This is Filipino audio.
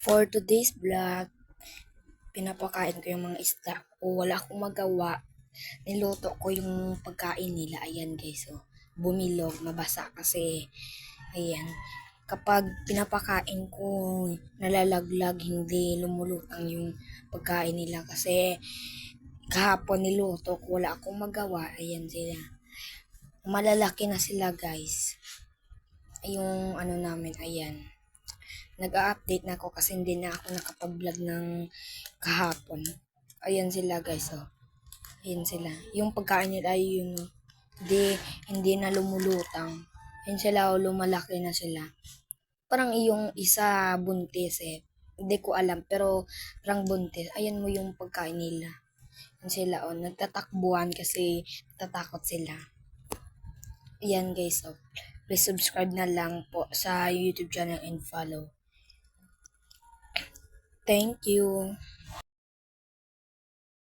For today's vlog, pinapakain ko yung mga isda ko. Wala akong magawa. Niluto ko yung pagkain nila. Ayan guys, so, bumilog, mabasa kasi. Ayan. Kapag pinapakain ko, nalalaglag, hindi lumulutang yung pagkain nila kasi kahapon niluto ko, wala akong magawa. Ayan sila. Malalaki na sila guys. Yung ano namin, ayan. Nag-a-update na ako kasi hindi na ako nakapag-vlog ng kahapon. Ayan sila guys, oh. Ayan sila. Yung pagkain nila ay yun, oh. Hindi na lumulutang. Ayan sila, oh, lumalaki na sila. Parang yung isa buntis eh. Hindi ko alam, pero parang buntis. Ayan mo yung pagkain nila. Ayan sila, oh. Nagtatakbuhan kasi natatakot sila. Ayan guys, oh. Please subscribe na lang po sa YouTube channel and follow. Thank you.